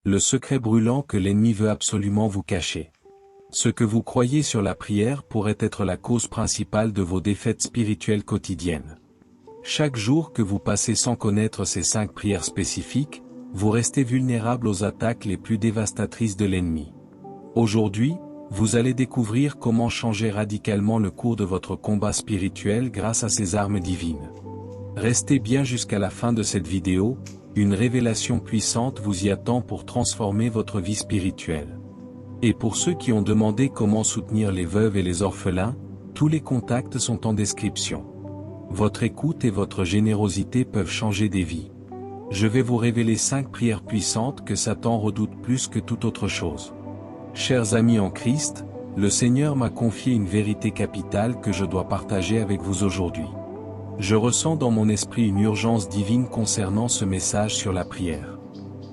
Le secret brûlant que l'ennemi veut absolument vous cacher. Ce que vous croyez sur la prière pourrait être la cause principale de vos défaites spirituelles quotidiennes. Chaque jour que vous passez sans connaître ces 5 prières spécifiques, vous restez vulnérable aux attaques les plus dévastatrices de l'ennemi. Aujourd'hui, vous allez découvrir comment changer radicalement le cours de votre combat spirituel grâce à ces armes divines. Restez bien jusqu'à la fin de cette vidéo, une révélation puissante vous y attend pour transformer votre vie spirituelle. Et pour ceux qui ont demandé comment soutenir les veuves et les orphelins, tous les contacts sont en description. Votre écoute et votre générosité peuvent changer des vies. Je vais vous révéler 5 prières puissantes que Satan redoute plus que toute autre chose. Chers amis en Christ, le Seigneur m'a confié une vérité capitale que je dois partager avec vous aujourd'hui. Je ressens dans mon esprit une urgence divine concernant ce message sur la prière.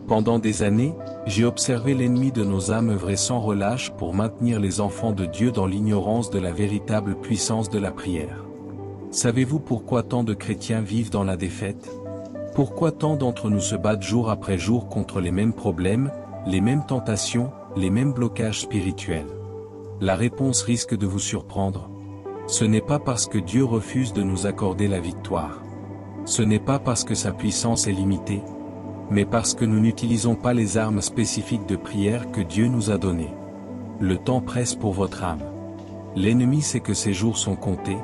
Pendant des années, j'ai observé l'ennemi de nos âmes œuvrer sans relâche pour maintenir les enfants de Dieu dans l'ignorance de la véritable puissance de la prière. Savez-vous pourquoi tant de chrétiens vivent dans la défaite? Pourquoi tant d'entre nous se battent jour après jour contre les mêmes problèmes, les mêmes tentations, les mêmes blocages spirituels? La réponse risque de vous surprendre. Ce n'est pas parce que Dieu refuse de nous accorder la victoire. Ce n'est pas parce que sa puissance est limitée, mais parce que nous n'utilisons pas les armes spécifiques de prière que Dieu nous a données. Le temps presse pour votre âme. L'ennemi sait que ses jours sont comptés,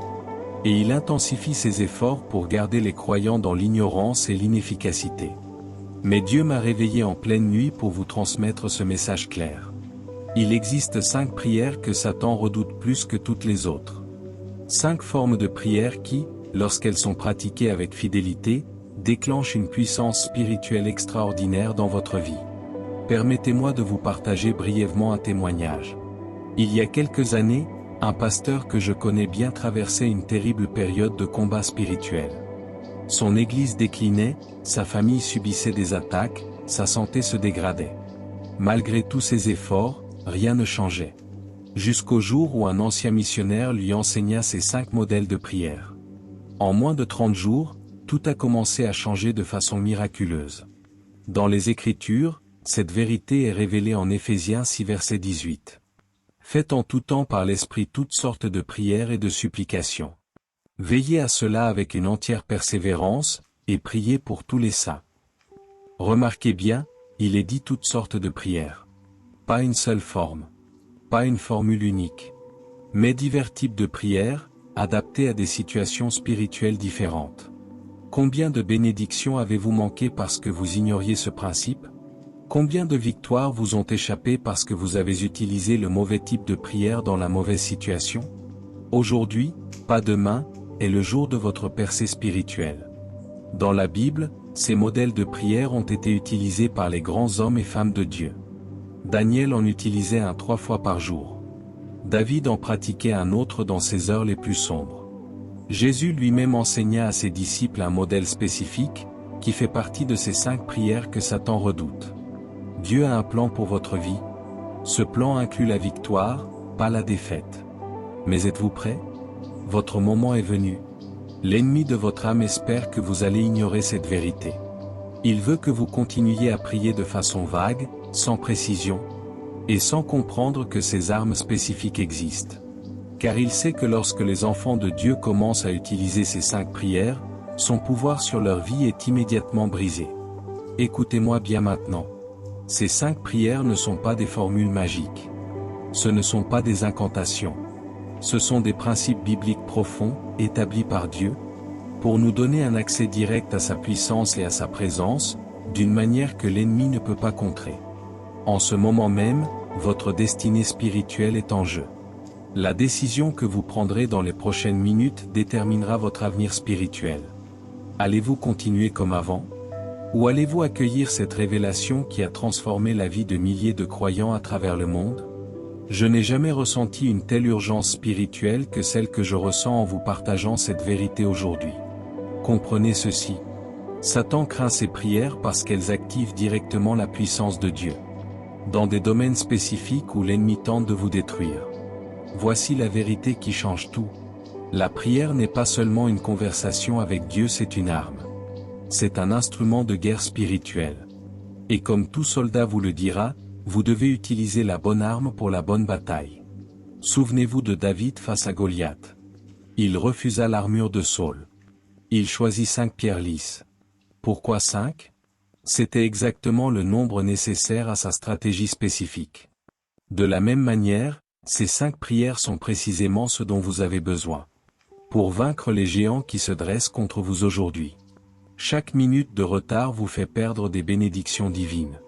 et il intensifie ses efforts pour garder les croyants dans l'ignorance et l'inefficacité. Mais Dieu m'a réveillé en pleine nuit pour vous transmettre ce message clair. Il existe 5 prières que Satan redoute plus que toutes les autres. 5 formes de prière qui, lorsqu'elles sont pratiquées avec fidélité, déclenchent une puissance spirituelle extraordinaire dans votre vie. Permettez-moi de vous partager brièvement un témoignage. Il y a quelques années, un pasteur que je connais bien traversait une terrible période de combat spirituel. Son église déclinait, sa famille subissait des attaques, sa santé se dégradait. Malgré tous ses efforts, rien ne changeait. Jusqu'au jour où un ancien missionnaire lui enseigna ces 5 modèles de prière. En moins de 30 jours, tout a commencé à changer de façon miraculeuse. Dans les Écritures, cette vérité est révélée en Éphésiens 6 verset 18. Faites en tout temps par l'Esprit toutes sortes de prières et de supplications. Veillez à cela avec une entière persévérance, et priez pour tous les saints. Remarquez bien, il est dit toutes sortes de prières. Pas une seule forme. Pas une formule unique. Mais divers types de prières, adaptées à des situations spirituelles différentes. Combien de bénédictions avez-vous manqué parce que vous ignoriez ce principe? Combien de victoires vous ont échappé parce que vous avez utilisé le mauvais type de prière dans la mauvaise situation? Aujourd'hui, pas demain, est le jour de votre percée spirituelle. Dans la Bible, ces modèles de prière ont été utilisés par les grands hommes et femmes de Dieu. Daniel en utilisait un 3 fois par jour. David en pratiquait un autre dans ses heures les plus sombres. Jésus lui-même enseigna à ses disciples un modèle spécifique, qui fait partie de ces 5 prières que Satan redoute. Dieu a un plan pour votre vie. Ce plan inclut la victoire, pas la défaite. Mais êtes-vous prêts? Votre moment est venu. L'ennemi de votre âme espère que vous allez ignorer cette vérité. Il veut que vous continuiez à prier de façon vague, sans précision, et sans comprendre que ces armes spécifiques existent. Car il sait que lorsque les enfants de Dieu commencent à utiliser ces 5 prières, son pouvoir sur leur vie est immédiatement brisé. Écoutez-moi bien maintenant. Ces 5 prières ne sont pas des formules magiques. Ce ne sont pas des incantations. Ce sont des principes bibliques profonds, établis par Dieu, pour nous donner un accès direct à sa puissance et à sa présence, d'une manière que l'ennemi ne peut pas contrer. En ce moment même, votre destinée spirituelle est en jeu. La décision que vous prendrez dans les prochaines minutes déterminera votre avenir spirituel. Allez-vous continuer comme avant? Ou allez-vous accueillir cette révélation qui a transformé la vie de milliers de croyants à travers le monde? Je n'ai jamais ressenti une telle urgence spirituelle que celle que je ressens en vous partageant cette vérité aujourd'hui. Comprenez ceci. Satan craint ces prières parce qu'elles activent directement la puissance de Dieu. Dans des domaines spécifiques où l'ennemi tente de vous détruire. Voici la vérité qui change tout. La prière n'est pas seulement une conversation avec Dieu, c'est une arme. C'est un instrument de guerre spirituelle. Et comme tout soldat vous le dira, vous devez utiliser la bonne arme pour la bonne bataille. Souvenez-vous de David face à Goliath. Il refusa l'armure de Saul. Il choisit 5 pierres lisses. Pourquoi 5? C'était exactement le nombre nécessaire à sa stratégie spécifique. De la même manière, ces 5 prières sont précisément ce dont vous avez besoin pour vaincre les géants qui se dressent contre vous aujourd'hui. Chaque minute de retard vous fait perdre des bénédictions divines.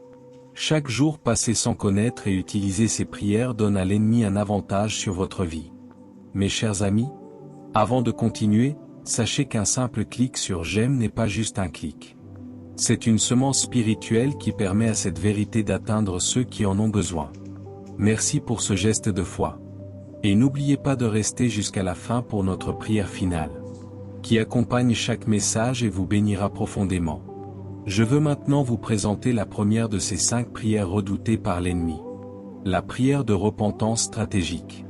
Chaque jour passé sans connaître et utiliser ces prières donne à l'ennemi un avantage sur votre vie. Mes chers amis, avant de continuer, sachez qu'un simple clic sur j'aime n'est pas juste un clic. C'est une semence spirituelle qui permet à cette vérité d'atteindre ceux qui en ont besoin. Merci pour ce geste de foi. Et n'oubliez pas de rester jusqu'à la fin pour notre prière finale, qui accompagne chaque message et vous bénira profondément. Je veux maintenant vous présenter la première de ces 5 prières redoutées par l'ennemi. La prière de repentance stratégique.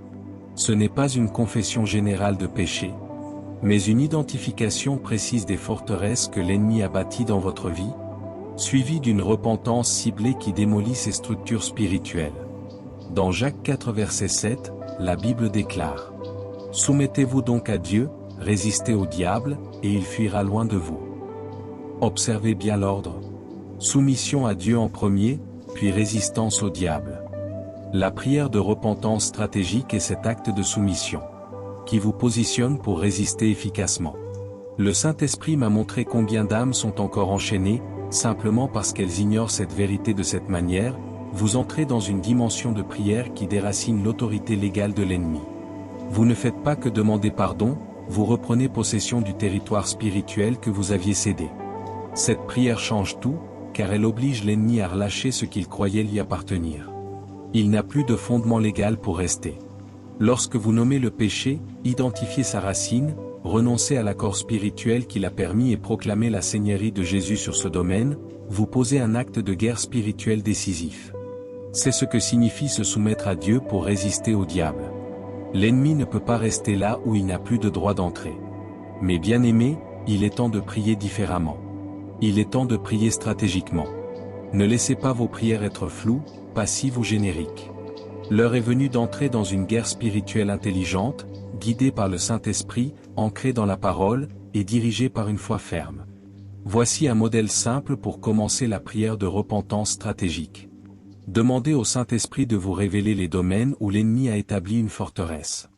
Ce n'est pas une confession générale de péché, mais une identification précise des forteresses que l'ennemi a bâties dans votre vie, suivie d'une repentance ciblée qui démolit ses structures spirituelles. Dans Jacques 4 verset 7, la Bible déclare: « Soumettez-vous donc à Dieu, résistez au diable, et il fuira loin de vous. » Observez bien l'ordre. Soumission à Dieu en premier, puis résistance au diable. La prière de repentance stratégique est cet acte de soumission, qui vous positionne pour résister efficacement. Le Saint-Esprit m'a montré combien d'âmes sont encore enchaînées, simplement parce qu'elles ignorent cette vérité. De cette manière, vous entrez dans une dimension de prière qui déracine l'autorité légale de l'ennemi. Vous ne faites pas que demander pardon, vous reprenez possession du territoire spirituel que vous aviez cédé. Cette prière change tout, car elle oblige l'ennemi à relâcher ce qu'il croyait lui appartenir. Il n'a plus de fondement légal pour rester. Lorsque vous nommez le péché, identifiez sa racine, renoncez à l'accord spirituel qu'il a permis et proclamez la seigneurie de Jésus sur ce domaine, vous posez un acte de guerre spirituelle décisif. C'est ce que signifie se soumettre à Dieu pour résister au diable. L'ennemi ne peut pas rester là où il n'a plus de droit d'entrée. Mais bien aimé, il est temps de prier différemment. Il est temps de prier stratégiquement. Ne laissez pas vos prières être floues, passives ou génériques. L'heure est venue d'entrer dans une guerre spirituelle intelligente, guidée par le Saint-Esprit, ancrée dans la parole, et dirigée par une foi ferme. Voici un modèle simple pour commencer la prière de repentance stratégique. Demandez au Saint-Esprit de vous révéler les domaines où l'ennemi a établi une forteresse.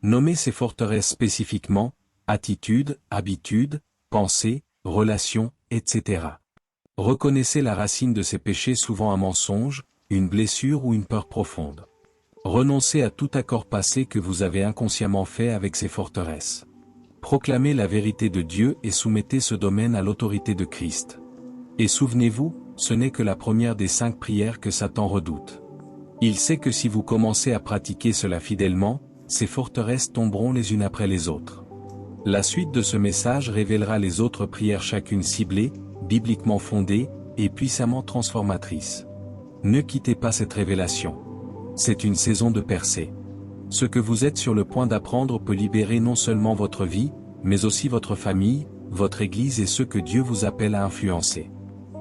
Nommez ces forteresses spécifiquement: attitude, habitude, pensée, relation, etc. Reconnaissez la racine de ces péchés, souvent un mensonge, une blessure ou une peur profonde. Renoncez à tout accord passé que vous avez inconsciemment fait avec ces forteresses. Proclamez la vérité de Dieu et soumettez ce domaine à l'autorité de Christ. Et souvenez-vous, ce n'est que la première des 5 prières que Satan redoute. Il sait que si vous commencez à pratiquer cela fidèlement, ces forteresses tomberont les unes après les autres. La suite de ce message révélera les autres prières, chacune ciblée, bibliquement fondée, et puissamment transformatrice. Ne quittez pas cette révélation. C'est une saison de percée. Ce que vous êtes sur le point d'apprendre peut libérer non seulement votre vie, mais aussi votre famille, votre Église et ceux que Dieu vous appelle à influencer.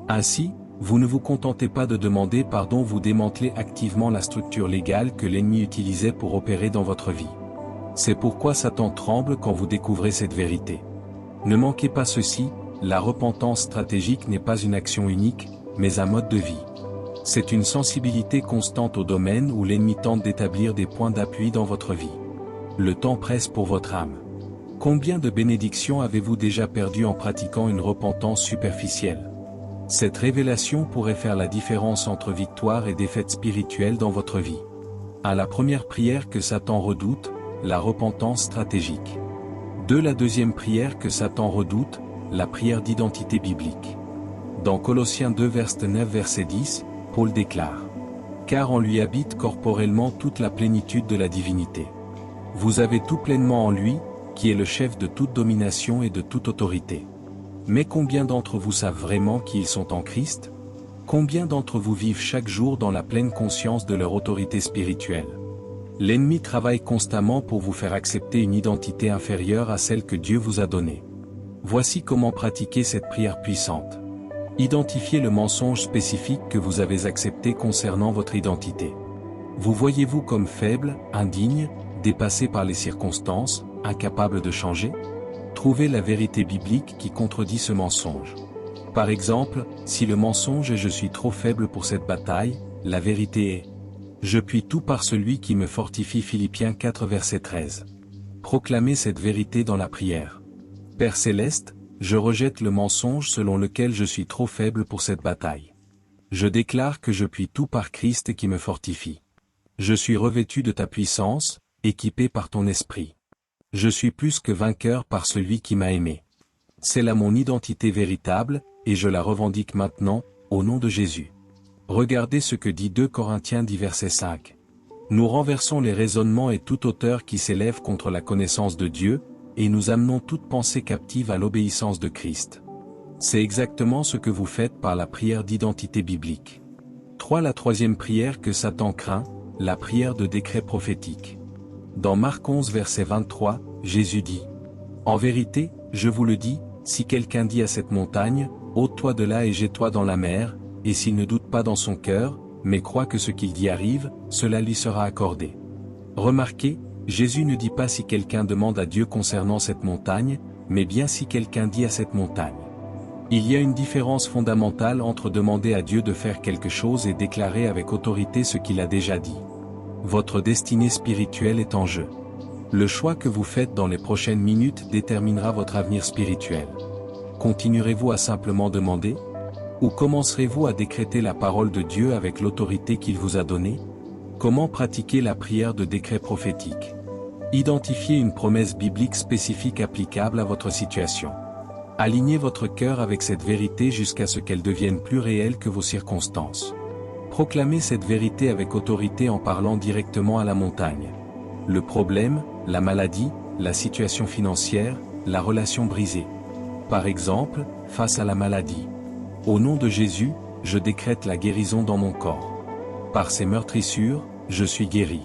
Ainsi, vous ne vous contentez pas de demander pardon, vous démantelez activement la structure légale que l'ennemi utilisait pour opérer dans votre vie. C'est pourquoi Satan tremble quand vous découvrez cette vérité. Ne manquez pas ceci, la repentance stratégique n'est pas une action unique, mais un mode de vie. C'est une sensibilité constante au domaine où l'ennemi tente d'établir des points d'appui dans votre vie. Le temps presse pour votre âme. Combien de bénédictions avez-vous déjà perdues en pratiquant une repentance superficielle? Cette révélation pourrait faire la différence entre victoire et défaite spirituelle dans votre vie. À la première prière que Satan redoute, la repentance stratégique. 2. La deuxième prière que Satan redoute, la prière d'identité biblique. Dans Colossiens 2 verset 10, Paul déclare: « Car en lui habite corporellement toute la plénitude de la divinité. Vous avez tout pleinement en lui, qui est le chef de toute domination et de toute autorité. » Mais combien d'entre vous savent vraiment qui ils sont en Christ? Combien d'entre vous vivent chaque jour dans la pleine conscience de leur autorité spirituelle? L'ennemi travaille constamment pour vous faire accepter une identité inférieure à celle que Dieu vous a donnée. Voici comment pratiquer cette prière puissante. Identifiez le mensonge spécifique que vous avez accepté concernant votre identité. Vous voyez-vous comme faible, indigne, dépassé par les circonstances, incapable de changer? Trouvez la vérité biblique qui contredit ce mensonge. Par exemple, si le mensonge est « je suis trop faible pour cette bataille », la vérité est « je puis tout par celui qui me fortifie » Philippiens 4 verset 13. Proclamez cette vérité dans la prière. Père céleste, je rejette le mensonge selon lequel je suis trop faible pour cette bataille. Je déclare que je puis tout par Christ qui me fortifie. Je suis revêtu de ta puissance, équipé par ton esprit. Je suis plus que vainqueur par celui qui m'a aimé. C'est là mon identité véritable, et je la revendique maintenant, au nom de Jésus. Regardez ce que dit 2 Corinthiens 10 verset 5. Nous renversons les raisonnements et toute hauteur qui s'élève contre la connaissance de Dieu, et nous amenons toute pensée captive à l'obéissance de Christ. C'est exactement ce que vous faites par la prière d'identité biblique. 3. La troisième prière que Satan craint, la prière de décret prophétique. Dans Marc 11 verset 23, Jésus dit « En vérité, je vous le dis, si quelqu'un dit à cette montagne, ôte-toi de là et jette-toi dans la mer, et s'il ne doute pas dans son cœur, mais croit que ce qu'il dit arrive, cela lui sera accordé. » Remarquez, Jésus ne dit pas si quelqu'un demande à Dieu concernant cette montagne, mais bien si quelqu'un dit à cette montagne. Il y a une différence fondamentale entre demander à Dieu de faire quelque chose et déclarer avec autorité ce qu'il a déjà dit. Votre destinée spirituelle est en jeu. Le choix que vous faites dans les prochaines minutes déterminera votre avenir spirituel. Continuerez-vous à simplement demander? Ou commencerez-vous à décréter la parole de Dieu avec l'autorité qu'il vous a donnée? Comment pratiquer la prière de décret prophétique? Identifiez une promesse biblique spécifique applicable à votre situation. Alignez votre cœur avec cette vérité jusqu'à ce qu'elle devienne plus réelle que vos circonstances. Proclamez cette vérité avec autorité en parlant directement à la montagne. Le problème, la maladie, la situation financière, la relation brisée. Par exemple, face à la maladie. Au nom de Jésus, je décrète la guérison dans mon corps. Par ses meurtrissures, je suis guéri.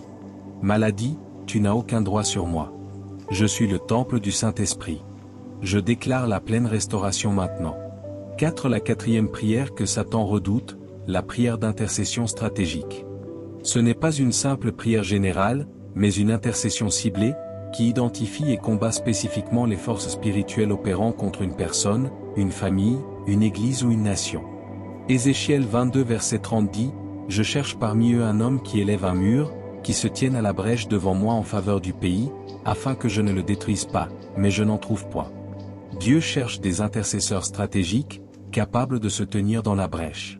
Maladie, tu n'as aucun droit sur moi. Je suis le temple du Saint-Esprit. Je déclare la pleine restauration maintenant. 4. La quatrième prière que Satan redoute, la prière d'intercession stratégique. Ce n'est pas une simple prière générale, mais une intercession ciblée, qui identifie et combat spécifiquement les forces spirituelles opérant contre une personne, une famille, une église ou une nation. Ézéchiel 22 verset 30 dit, « Je cherche parmi eux un homme qui élève un mur, qui se tienne à la brèche devant moi en faveur du pays, afin que je ne le détruise pas, mais je n'en trouve point. » Dieu cherche des intercesseurs stratégiques, capables de se tenir dans la brèche.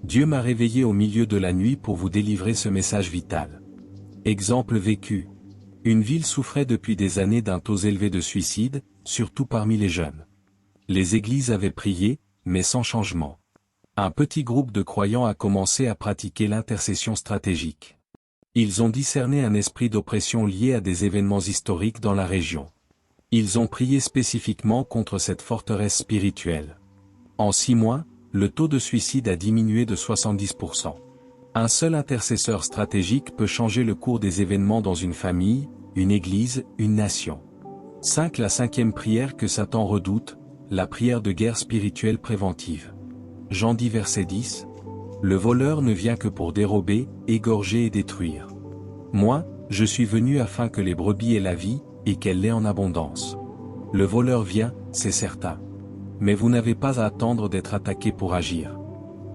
Dieu m'a réveillé au milieu de la nuit pour vous délivrer ce message vital. Exemple vécu. Une ville souffrait depuis des années d'un taux élevé de suicide, surtout parmi les jeunes. Les églises avaient prié, mais sans changement. Un petit groupe de croyants a commencé à pratiquer l'intercession stratégique. Ils ont discerné un esprit d'oppression lié à des événements historiques dans la région. Ils ont prié spécifiquement contre cette forteresse spirituelle. En 6 mois, le taux de suicide a diminué de 70%. Un seul intercesseur stratégique peut changer le cours des événements dans une famille, une église, une nation. 5. La cinquième prière que Satan redoute, la prière de guerre spirituelle préventive. Jean 10 verset 10. Le voleur ne vient que pour dérober, égorger et détruire. Moi, je suis venu afin que les brebis aient la vie, et qu'elle l'ait en abondance. Le voleur vient, c'est certain. Mais vous n'avez pas à attendre d'être attaqué pour agir.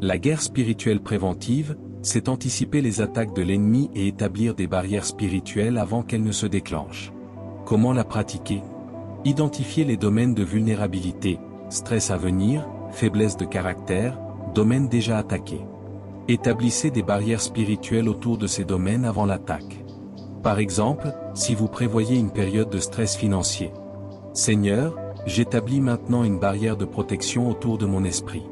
La guerre spirituelle préventive, c'est anticiper les attaques de l'ennemi et établir des barrières spirituelles avant qu'elles ne se déclenchent. Comment la pratiquer? Identifier les domaines de vulnérabilité, stress à venir, faiblesse de caractère, domaines déjà attaqués. Établissez des barrières spirituelles autour de ces domaines avant l'attaque. Par exemple, si vous prévoyez une période de stress financier. Seigneur, j'établis maintenant une barrière de protection autour de mon esprit.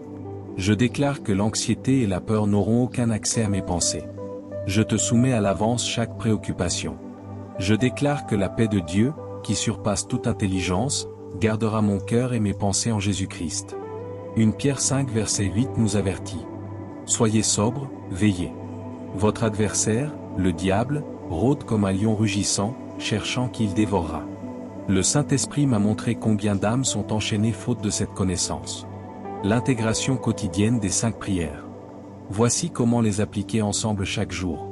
Je déclare que l'anxiété et la peur n'auront aucun accès à mes pensées. Je te soumets à l'avance chaque préoccupation. Je déclare que la paix de Dieu, qui surpasse toute intelligence, gardera mon cœur et mes pensées en Jésus-Christ. 1 Pierre 5 verset 8 nous avertit. Soyez sobres, veillez. Votre adversaire, le diable, rôde comme un lion rugissant, cherchant qui il dévorera. Le Saint-Esprit m'a montré combien d'âmes sont enchaînées faute de cette connaissance. L'intégration quotidienne des 5 prières. Voici comment les appliquer ensemble chaque jour.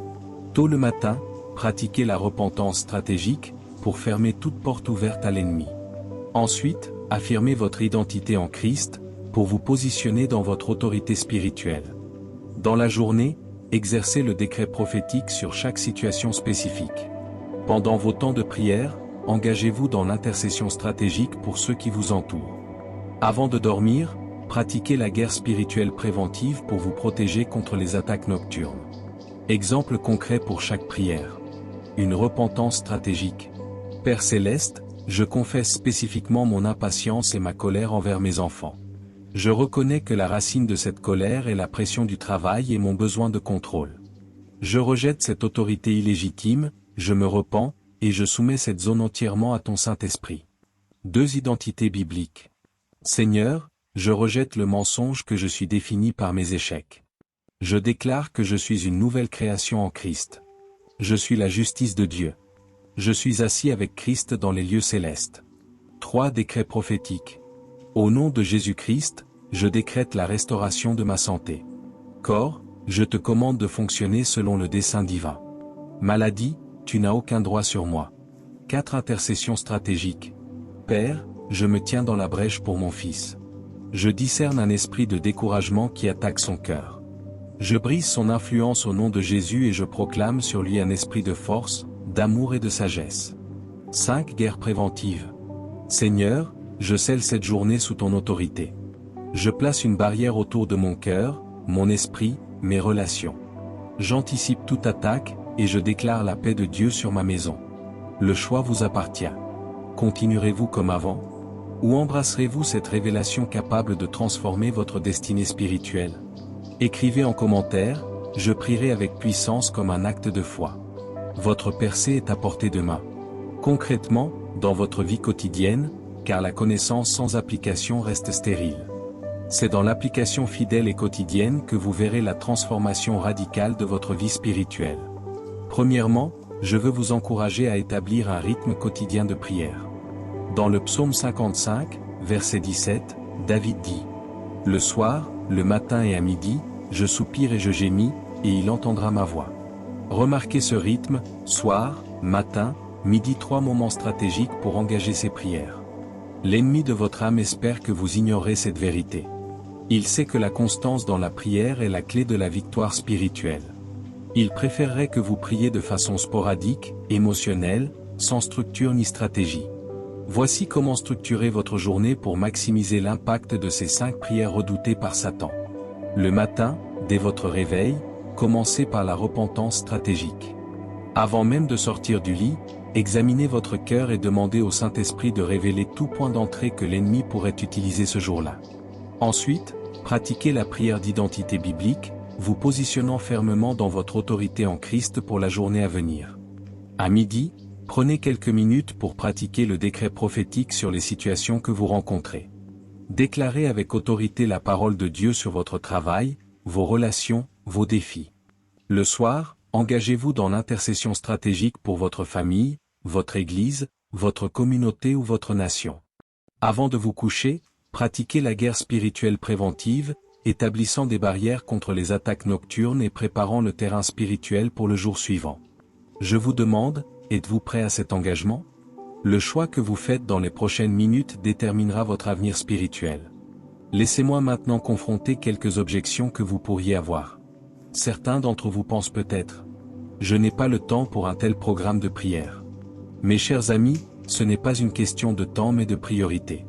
Tôt le matin, pratiquez la repentance stratégique, pour fermer toute porte ouverte à l'ennemi. Ensuite, affirmez votre identité en Christ, pour vous positionner dans votre autorité spirituelle. Dans la journée, exercez le décret prophétique sur chaque situation spécifique. Pendant vos temps de prière, engagez-vous dans l'intercession stratégique pour ceux qui vous entourent. Avant de dormir, pratiquez la guerre spirituelle préventive pour vous protéger contre les attaques nocturnes. Exemple concret pour chaque prière. Une repentance stratégique. Père Céleste, je confesse spécifiquement mon impatience et ma colère envers mes enfants. Je reconnais que la racine de cette colère est la pression du travail et mon besoin de contrôle. Je rejette cette autorité illégitime, je me repens, et je soumets cette zone entièrement à ton Saint-Esprit. 2 identités bibliques. Seigneur, je rejette le mensonge que je suis défini par mes échecs. Je déclare que je suis une nouvelle création en Christ. Je suis la justice de Dieu. Je suis assis avec Christ dans les lieux célestes. 3 décrets prophétiques. Au nom de Jésus-Christ, je décrète la restauration de ma santé. Corps, je te commande de fonctionner selon le dessein divin. Maladie, tu n'as aucun droit sur moi. 4 intercessions stratégiques. Père, je me tiens dans la brèche pour mon fils. Je discerne un esprit de découragement qui attaque son cœur. Je brise son influence au nom de Jésus et je proclame sur lui un esprit de force, d'amour et de sagesse. 5 guerres préventives. Seigneur, je scelle cette journée sous ton autorité. Je place une barrière autour de mon cœur, mon esprit, mes relations. J'anticipe toute attaque, et je déclare la paix de Dieu sur ma maison. Le choix vous appartient. Continuerez-vous comme avant? Ou embrasserez-vous cette révélation capable de transformer votre destinée spirituelle? Écrivez en commentaire, je prierai avec puissance comme un acte de foi. Votre percée est à portée de main. Concrètement, dans votre vie quotidienne, car la connaissance sans application reste stérile. C'est dans l'application fidèle et quotidienne que vous verrez la transformation radicale de votre vie spirituelle. Premièrement, je veux vous encourager à établir un rythme quotidien de prière. Dans le psaume 55, verset 17, David dit « Le soir, le matin et à midi, je soupire et je gémis, et il entendra ma voix. » Remarquez ce rythme, soir, matin, midi, 3 moments stratégiques pour engager ces prières. L'ennemi de votre âme espère que vous ignorez cette vérité. Il sait que la constance dans la prière est la clé de la victoire spirituelle. Il préférerait que vous priez de façon sporadique, émotionnelle, sans structure ni stratégie. Voici comment structurer votre journée pour maximiser l'impact de ces 5 prières redoutées par Satan. Le matin, dès votre réveil, commencez par la repentance stratégique. Avant même de sortir du lit, examinez votre cœur et demandez au Saint-Esprit de révéler tout point d'entrée que l'ennemi pourrait utiliser ce jour-là. Ensuite, pratiquez la prière d'identité biblique, vous positionnant fermement dans votre autorité en Christ pour la journée à venir. À midi, prenez quelques minutes pour pratiquer le décret prophétique sur les situations que vous rencontrez. Déclarez avec autorité la parole de Dieu sur votre travail, vos relations, vos défis. Le soir, engagez-vous dans l'intercession stratégique pour votre famille, votre église, votre communauté ou votre nation. Avant de vous coucher, pratiquez la guerre spirituelle préventive, établissant des barrières contre les attaques nocturnes et préparant le terrain spirituel pour le jour suivant. Je vous demande, êtes-vous prêt à cet engagement? Le choix que vous faites dans les prochaines minutes déterminera votre avenir spirituel. Laissez-moi maintenant confronter quelques objections que vous pourriez avoir. Certains d'entre vous pensent peut-être « Je n'ai pas le temps pour un tel programme de prière ». Mes chers amis, ce n'est pas une question de temps mais de priorité.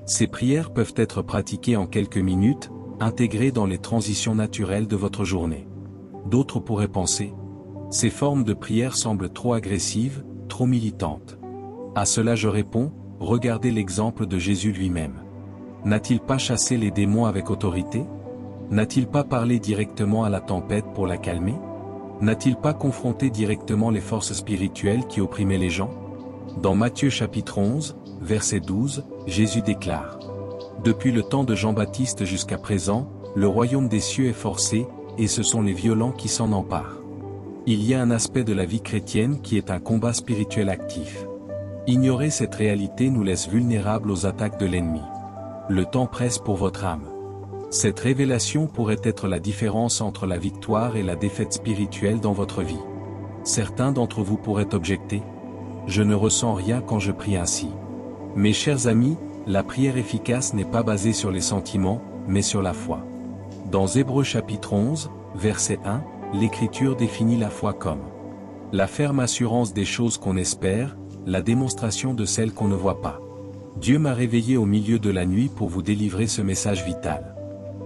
Ces prières peuvent être pratiquées en quelques minutes, intégrées dans les transitions naturelles de votre journée. D'autres pourraient penser « Ces formes de prière semblent trop agressives, trop militantes ». À cela je réponds, regardez l'exemple de Jésus lui-même. N'a-t-il pas chassé les démons avec autorité? N'a-t-il pas parlé directement à la tempête pour la calmer? N'a-t-il pas confronté directement les forces spirituelles qui opprimaient les gens? Dans Matthieu chapitre 11, verset 12, Jésus déclare « Depuis le temps de Jean-Baptiste jusqu'à présent, le royaume des cieux est forcé, et ce sont les violents qui s'en emparent. » Il y a un aspect de la vie chrétienne qui est un combat spirituel actif. Ignorer cette réalité nous laisse vulnérables aux attaques de l'ennemi. Le temps presse pour votre âme. Cette révélation pourrait être la différence entre la victoire et la défaite spirituelle dans votre vie. Certains d'entre vous pourraient objecter. Je ne ressens rien quand je prie ainsi. Mes chers amis, la prière efficace n'est pas basée sur les sentiments, mais sur la foi. Dans Hébreux chapitre 11, verset 1, l'Écriture définit la foi comme la ferme assurance des choses qu'on espère, la démonstration de celles qu'on ne voit pas. Dieu m'a réveillé au milieu de la nuit pour vous délivrer ce message vital.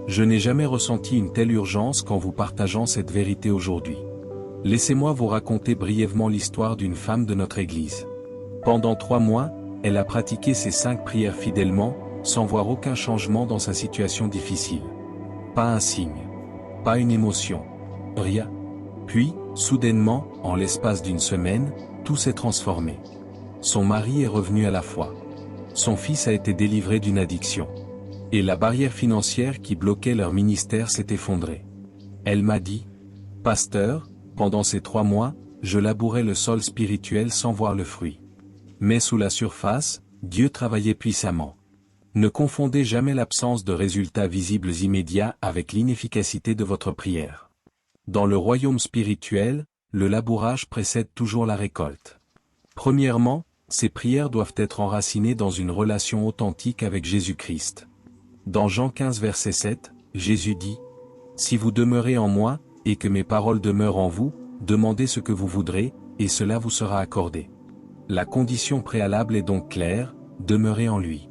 Je n'ai jamais ressenti une telle urgence qu'en vous partageant cette vérité aujourd'hui. Laissez-moi vous raconter brièvement l'histoire d'une femme de notre Église. Pendant 3 mois, elle a pratiqué ces 5 prières fidèlement, sans voir aucun changement dans sa situation difficile. Pas un signe. Pas une émotion. Rien. Puis, soudainement, en l'espace d'une semaine, tout s'est transformé. Son mari est revenu à la foi. Son fils a été délivré d'une addiction. Et la barrière financière qui bloquait leur ministère s'est effondrée. Elle m'a dit, « Pasteur, pendant ces 3 mois, je labourais le sol spirituel sans voir le fruit. Mais sous la surface, Dieu travaillait puissamment. » Ne confondez jamais l'absence de résultats visibles immédiats avec l'inefficacité de votre prière. Dans le royaume spirituel, le labourage précède toujours la récolte. Premièrement, ces prières doivent être enracinées dans une relation authentique avec Jésus-Christ. Dans Jean 15 verset 7, Jésus dit, « Si vous demeurez en moi, et que mes paroles demeurent en vous, demandez ce que vous voudrez, et cela vous sera accordé. » La condition préalable est donc claire, demeurez en lui.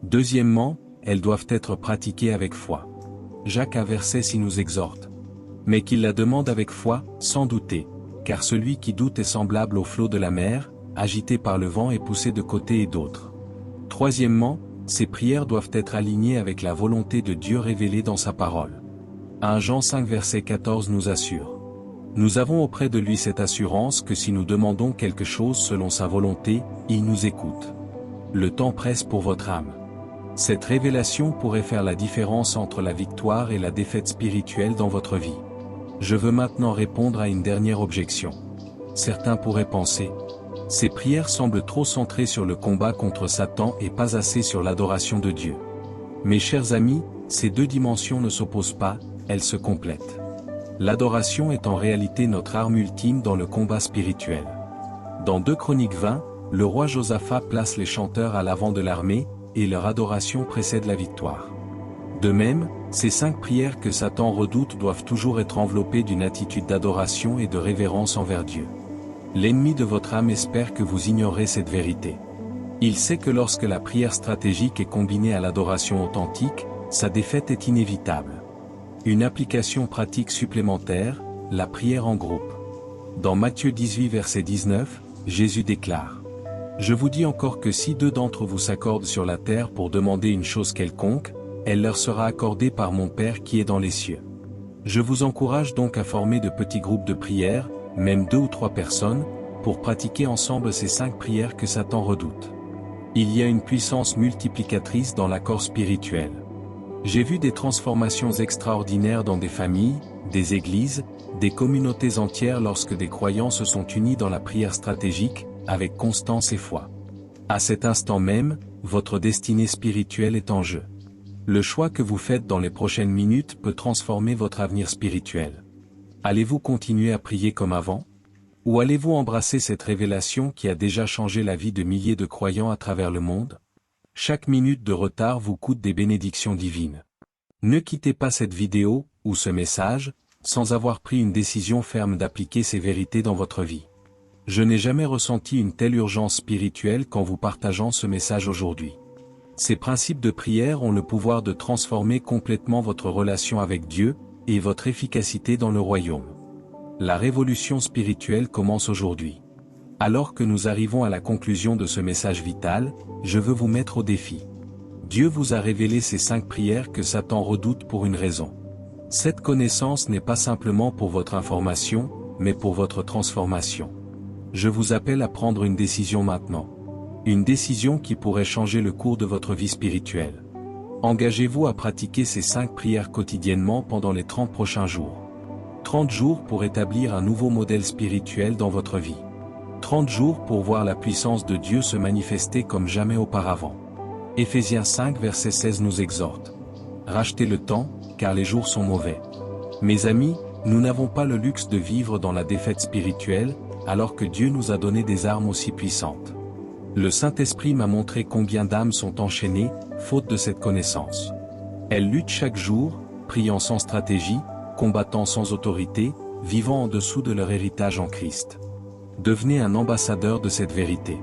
Deuxièmement, elles doivent être pratiquées avec foi. Jacques 1 verset 6 nous exhorte. Mais qu'il la demande avec foi, sans douter, car celui qui doute est semblable au flot de la mer, agité par le vent et poussé de côté et d'autre. Troisièmement, ces prières doivent être alignées avec la volonté de Dieu révélée dans sa parole. 1 Jean 5 verset 14 nous assure. Nous avons auprès de lui cette assurance que si nous demandons quelque chose selon sa volonté, il nous écoute. Le temps presse pour votre âme. Cette révélation pourrait faire la différence entre la victoire et la défaite spirituelle dans votre vie. Je veux maintenant répondre à une dernière objection. Certains pourraient penser, ces prières semblent trop centrées sur le combat contre Satan et pas assez sur l'adoration de Dieu. Mes chers amis, ces deux dimensions ne s'opposent pas, elles se complètent. L'adoration est en réalité notre arme ultime dans le combat spirituel. Dans 2 Chroniques 20, le roi Josaphat place les chanteurs à l'avant de l'armée, et leur adoration précède la victoire. De même, ces 5 prières que Satan redoute doivent toujours être enveloppées d'une attitude d'adoration et de révérence envers Dieu. L'ennemi de votre âme espère que vous ignorez cette vérité. Il sait que lorsque la prière stratégique est combinée à l'adoration authentique, sa défaite est inévitable. Une application pratique supplémentaire, la prière en groupe. Dans Matthieu 18 verset 19, Jésus déclare, « Je vous dis encore que si 2 d'entre vous s'accordent sur la terre pour demander une chose quelconque, elle leur sera accordée par mon Père qui est dans les cieux. » Je vous encourage donc à former de petits groupes de prière, même 2 ou 3 personnes, pour pratiquer ensemble ces 5 prières que Satan redoute. Il y a une puissance multiplicatrice dans l'accord spirituel. J'ai vu des transformations extraordinaires dans des familles, des églises, des communautés entières lorsque des croyants se sont unis dans la prière stratégique, avec constance et foi. À cet instant même, votre destinée spirituelle est en jeu. Le choix que vous faites dans les prochaines minutes peut transformer votre avenir spirituel. Allez-vous continuer à prier comme avant? Ou allez-vous embrasser cette révélation qui a déjà changé la vie de milliers de croyants à travers le monde? Chaque minute de retard vous coûte des bénédictions divines. Ne quittez pas cette vidéo, ou ce message, sans avoir pris une décision ferme d'appliquer ces vérités dans votre vie. Je n'ai jamais ressenti une telle urgence spirituelle qu'en vous partageant ce message aujourd'hui. Ces principes de prière ont le pouvoir de transformer complètement votre relation avec Dieu, et votre efficacité dans le royaume. La révolution spirituelle commence aujourd'hui. Alors que nous arrivons à la conclusion de ce message vital, je veux vous mettre au défi. Dieu vous a révélé ces 5 prières que Satan redoute pour une raison. Cette connaissance n'est pas simplement pour votre information, mais pour votre transformation. Je vous appelle à prendre une décision maintenant. Une décision qui pourrait changer le cours de votre vie spirituelle. Engagez-vous à pratiquer ces 5 prières quotidiennement pendant les 30 prochains jours. 30 jours pour établir un nouveau modèle spirituel dans votre vie. 30 jours pour voir la puissance de Dieu se manifester comme jamais auparavant. Éphésiens 5 verset 16 nous exhorte. rachetez le temps, car les jours sont mauvais. Mes amis, nous n'avons pas le luxe de vivre dans la défaite spirituelle, alors que Dieu nous a donné des armes aussi puissantes. Le Saint-Esprit m'a montré combien d'âmes sont enchaînées, faute de cette connaissance. Elles luttent chaque jour, priant sans stratégie, combattant sans autorité, vivant en dessous de leur héritage en Christ. Devenez un ambassadeur de cette vérité.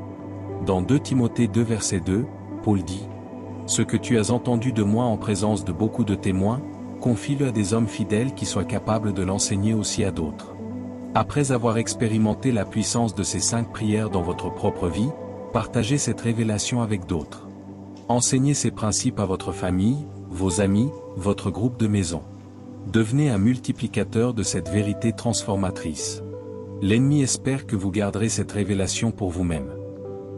Dans 2 Timothée 2 verset 2, Paul dit « Ce que tu as entendu de moi en présence de beaucoup de témoins, confie-le à des hommes fidèles qui soient capables de l'enseigner aussi à d'autres. » Après avoir expérimenté la puissance de ces 5 prières dans votre propre vie, partagez cette révélation avec d'autres. Enseignez ces principes à votre famille, vos amis, votre groupe de maison. Devenez un multiplicateur de cette vérité transformatrice. L'ennemi espère que vous garderez cette révélation pour vous-même.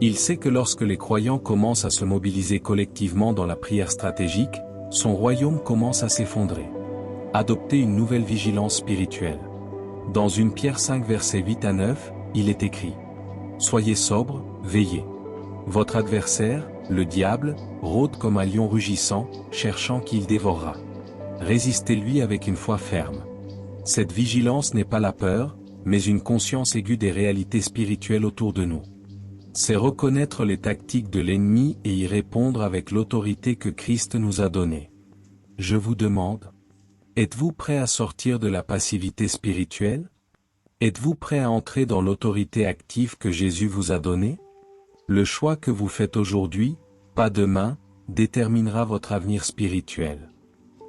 Il sait que lorsque les croyants commencent à se mobiliser collectivement dans la prière stratégique, son royaume commence à s'effondrer. Adoptez une nouvelle vigilance spirituelle. Dans 1 Pierre 5 versets 8 à 9, il est écrit « Soyez sobres, veillez. Votre adversaire, le diable, rôde comme un lion rugissant, cherchant qui il dévorera. Résistez-lui avec une foi ferme. » Cette vigilance n'est pas la peur, mais une conscience aiguë des réalités spirituelles autour de nous. C'est reconnaître les tactiques de l'ennemi et y répondre avec l'autorité que Christ nous a donnée. Je vous demande, êtes-vous prêt à sortir de la passivité spirituelle? Êtes-vous prêt à entrer dans l'autorité active que Jésus vous a donnée? Le choix que vous faites aujourd'hui, pas demain, déterminera votre avenir spirituel.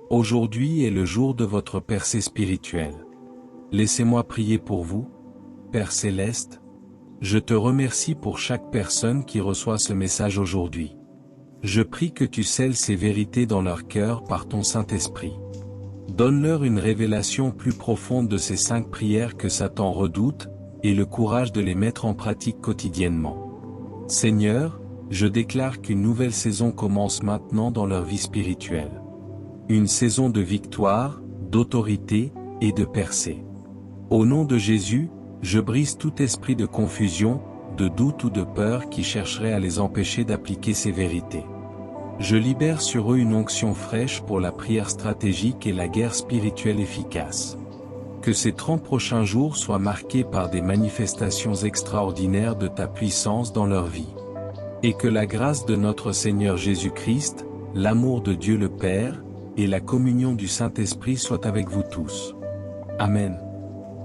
Aujourd'hui est le jour de votre percée spirituelle. Laissez-moi prier pour vous, Père Céleste. Je te remercie pour chaque personne qui reçoit ce message aujourd'hui. Je prie que tu scelles ces vérités dans leur cœur par ton Saint-Esprit. Donne-leur une révélation plus profonde de ces 5 prières que Satan redoute, et le courage de les mettre en pratique quotidiennement. Seigneur, je déclare qu'une nouvelle saison commence maintenant dans leur vie spirituelle. Une saison de victoire, d'autorité, et de percée. Au nom de Jésus, je brise tout esprit de confusion, de doute ou de peur qui chercherait à les empêcher d'appliquer ces vérités. Je libère sur eux une onction fraîche pour la prière stratégique et la guerre spirituelle efficace. Que ces 30 prochains jours soient marqués par des manifestations extraordinaires de ta puissance dans leur vie. Et que la grâce de notre Seigneur Jésus-Christ, l'amour de Dieu le Père, et la communion du Saint-Esprit soient avec vous tous. Amen.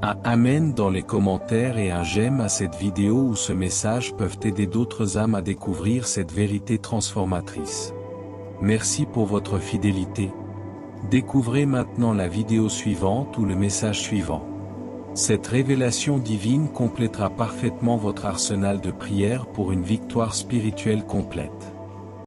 Un Amen dans les commentaires et un j'aime à cette vidéo ou ce message peuvent aider d'autres âmes à découvrir cette vérité transformatrice. Merci pour votre fidélité. Découvrez maintenant la vidéo suivante ou le message suivant. Cette révélation divine complétera parfaitement votre arsenal de prières pour une victoire spirituelle complète.